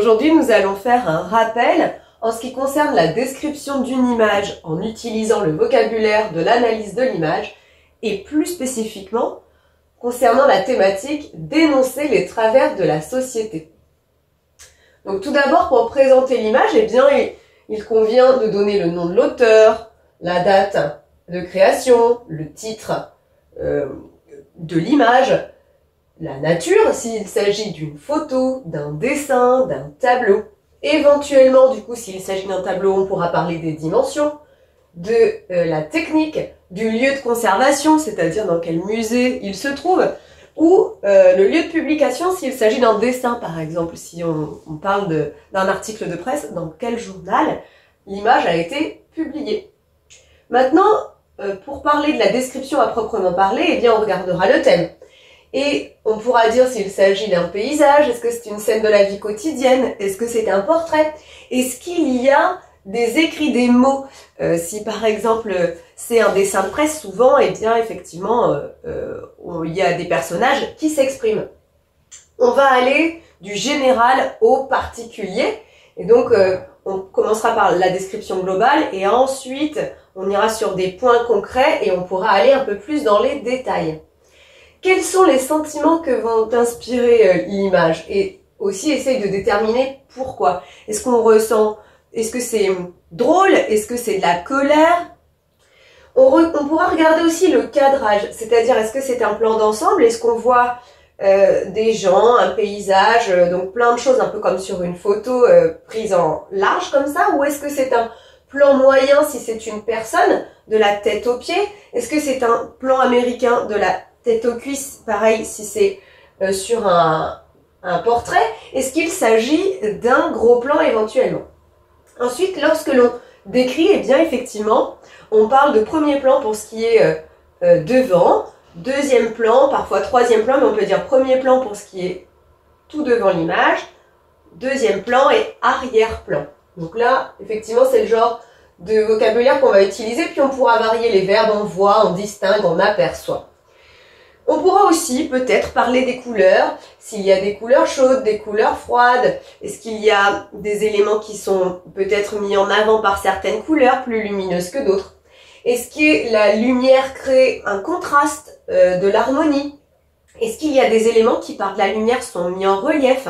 Aujourd'hui, nous allons faire un rappel en ce qui concerne la description d'une image en utilisant le vocabulaire de l'analyse de l'image et plus spécifiquement concernant la thématique dénoncer les travers de la société. Donc tout d'abord, pour présenter l'image, eh bien, il convient de donner le nom de l'auteur, la date de création, le titre de l'image, la nature, s'il s'agit d'une photo, d'un dessin, d'un tableau. Éventuellement, du coup, s'il s'agit d'un tableau, on pourra parler des dimensions, de la technique, du lieu de conservation, c'est-à-dire dans quel musée il se trouve, ou le lieu de publication s'il s'agit d'un dessin, par exemple, si on parle d'un article de presse, dans quel journal l'image a été publiée. Maintenant, pour parler de la description à proprement parler, eh bien, on regardera le thème. Et on pourra dire s'il s'agit d'un paysage, est-ce que c'est une scène de la vie quotidienne, est-ce que c'est un portrait, est-ce qu'il y a des écrits, des mots, si par exemple c'est un dessin de presse, souvent, eh bien effectivement, il y a des personnages qui s'expriment. On va aller du général au particulier, et donc on commencera par la description globale, et ensuite on ira sur des points concrets, et on pourra aller un peu plus dans les détails. Quels sont les sentiments que vont inspirer l'image? Et aussi essaye de déterminer pourquoi. Est-ce qu'on ressent, est-ce que c'est drôle? Est-ce que c'est de la colère? On pourra regarder aussi le cadrage, c'est-à-dire est-ce que c'est un plan d'ensemble? Est-ce qu'on voit des gens, un paysage, donc plein de choses un peu comme sur une photo prise en large comme ça? Ou est-ce que c'est un plan moyen si c'est une personne, de la tête aux pieds? Est-ce que c'est un plan américain de la tête aux cuisses, pareil si c'est sur un portrait? Est-ce qu'il s'agit d'un gros plan éventuellement? Ensuite, lorsque l'on décrit, eh bien effectivement, on parle de premier plan pour ce qui est devant, deuxième plan, parfois troisième plan, mais on peut dire premier plan pour ce qui est tout devant l'image, deuxième plan et arrière-plan. Donc là, effectivement, c'est le genre de vocabulaire qu'on va utiliser, puis on pourra varier les verbes, on voit, on distingue, on aperçoit. On pourra aussi peut-être parler des couleurs, s'il y a des couleurs chaudes, des couleurs froides, est-ce qu'il y a des éléments qui sont peut-être mis en avant par certaines couleurs plus lumineuses que d'autres? Est-ce que la lumière crée un contraste de l'harmonie? Est-ce qu'il y a des éléments qui par de la lumière sont mis en relief?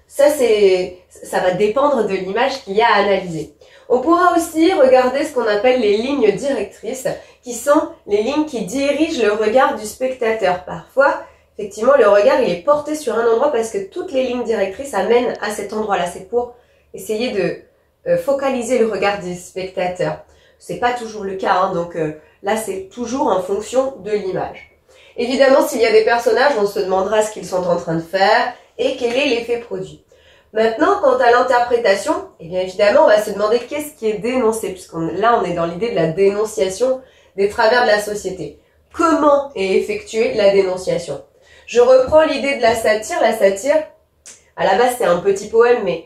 Ça va dépendre de l'image qu'il y a à analyser. On pourra aussi regarder ce qu'on appelle les lignes directrices, qui sont les lignes qui dirigent le regard du spectateur. Parfois, effectivement, le regard il est porté sur un endroit parce que toutes les lignes directrices amènent à cet endroit-là. C'est pour essayer de focaliser le regard du spectateur. C'est pas toujours le cas, hein, donc là c'est toujours en fonction de l'image. Évidemment, s'il y a des personnages, on se demandera ce qu'ils sont en train de faire et quel est l'effet produit. Maintenant, quant à l'interprétation, eh bien évidemment, on va se demander qu'est-ce qui est dénoncé, puisqu'on là on est dans l'idée de la dénonciation des travers de la société. Comment est effectuée la dénonciation? Je reprends l'idée de la satire. La satire, à la base c'est un petit poème, mais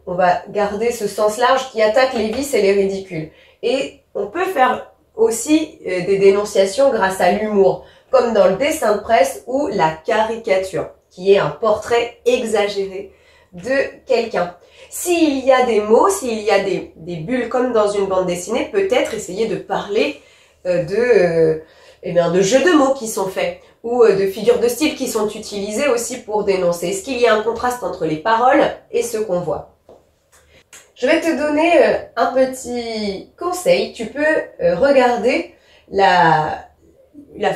on va garder ce sens large qui attaque les vices et les ridicules. Et on peut faire aussi des dénonciations grâce à l'humour, comme dans le dessin de presse ou la caricature, qui est un portrait exagéré de quelqu'un. S'il y a des mots, s'il y a des bulles comme dans une bande dessinée, peut-être essayer de parler de jeux de mots qui sont faits ou de figures de style qui sont utilisées aussi pour dénoncer. Est-ce qu'il y a un contraste entre les paroles et ce qu'on voit? Je vais te donner un petit conseil. Tu peux regarder la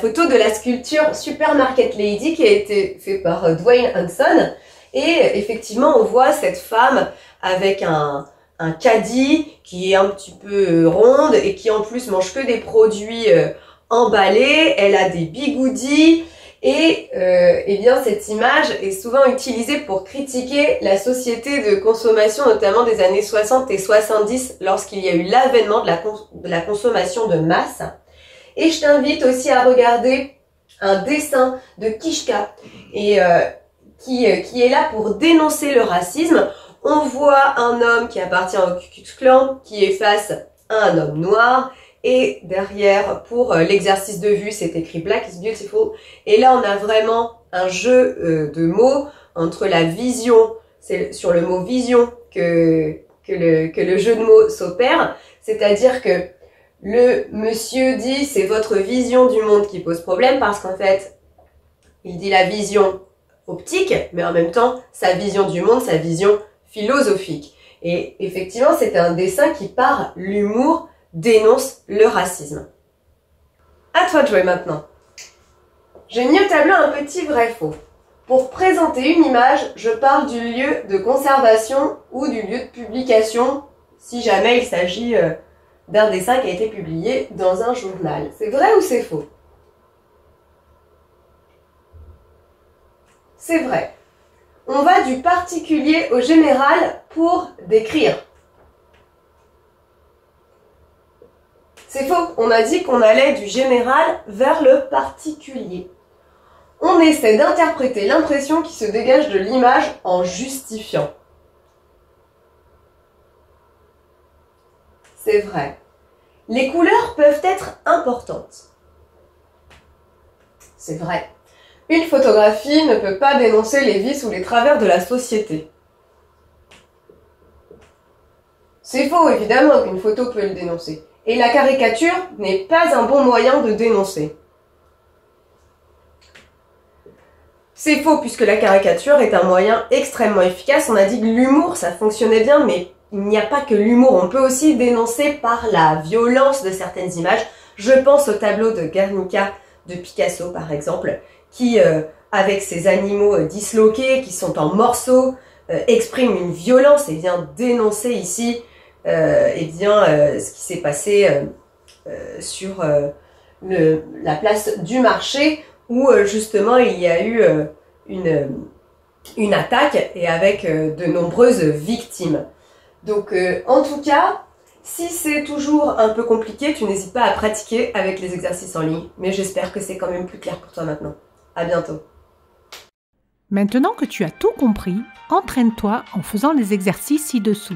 photo de la sculpture Supermarket Lady qui a été faite par Dwayne Hanson. Et effectivement, on voit cette femme avec un caddie qui est un petit peu ronde et qui en plus mange que des produits emballés. Elle a des bigoudis et eh bien cette image est souvent utilisée pour critiquer la société de consommation, notamment des années 60 et 70 lorsqu'il y a eu l'avènement de la consommation de masse. Et je t'invite aussi à regarder un dessin de Kishka et qui est là pour dénoncer le racisme. On voit un homme qui appartient au Ku Klux Klan qui est face à un homme noir et derrière, pour l'exercice de vue, c'est écrit Black is beautiful. Et là, on a vraiment un jeu de mots entre la vision c'est sur le mot vision que le jeu de mots s'opère, c'est-à-dire que le monsieur dit c'est votre vision du monde qui pose problème parce qu'en fait, il dit la vision optique, mais en même temps, sa vision du monde, sa vision philosophique. Et effectivement, c'était un dessin qui, par l'humour, dénonce le racisme. À toi de jouer maintenant. J'ai mis au tableau un petit vrai-faux. Pour présenter une image, je parle du lieu de conservation ou du lieu de publication, si jamais il s'agit d'un dessin qui a été publié dans un journal. C'est vrai ou c'est faux? C'est vrai. On va du particulier au général pour décrire. C'est faux. On a dit qu'on allait du général vers le particulier. On essaie d'interpréter l'impression qui se dégage de l'image en justifiant. C'est vrai. Les couleurs peuvent être importantes. C'est vrai. Une photographie ne peut pas dénoncer les vices ou les travers de la société. C'est faux, évidemment, qu'une photo peut le dénoncer. Et la caricature n'est pas un bon moyen de dénoncer. C'est faux, puisque la caricature est un moyen extrêmement efficace. On a dit que l'humour, ça fonctionnait bien, mais il n'y a pas que l'humour. On peut aussi dénoncer par la violence de certaines images. Je pense au tableau de Guernica de Picasso, par exemple, qui, avec ses animaux disloqués, qui sont en morceaux, exprime une violence et vient dénoncer ici ce qui s'est passé sur la place du marché, où justement il y a eu une attaque et avec de nombreuses victimes. Donc en tout cas, si c'est toujours un peu compliqué, tu n'hésites pas à pratiquer avec les exercices en ligne, mais j'espère que c'est quand même plus clair pour toi maintenant. À bientôt. Maintenant que tu as tout compris, entraîne-toi en faisant les exercices ci-dessous.